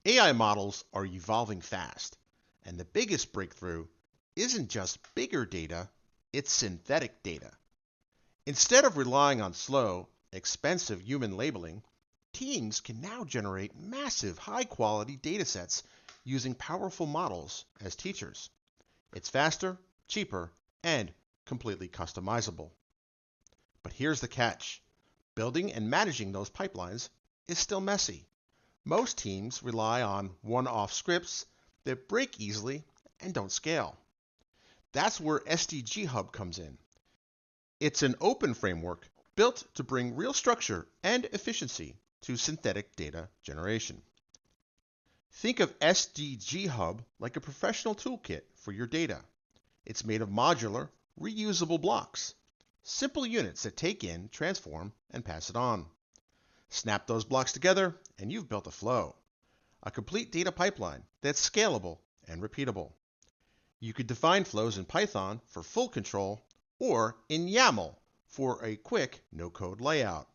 AI models are evolving fast, and the biggest breakthrough isn't just bigger data, it's synthetic data. Instead of relying on slow, expensive human labeling, teams can now generate massive, high-quality datasets using powerful models as teachers. It's faster, cheaper, and completely customizable. But here's the catch. Building and managing those pipelines is still messy. Most teams rely on one-off scripts that break easily and don't scale. That's where SDG Hub comes in. It's an open framework built to bring real structure and efficiency to synthetic data generation. Think of SDG Hub like a professional toolkit for your data. It's made of modular, reusable blocks, simple units that take in, transform, and pass it on. Snap those blocks together, and you've built a flow, a complete data pipeline that's scalable and repeatable. You could define flows in Python for full control or in YAML for a quick no-code layout.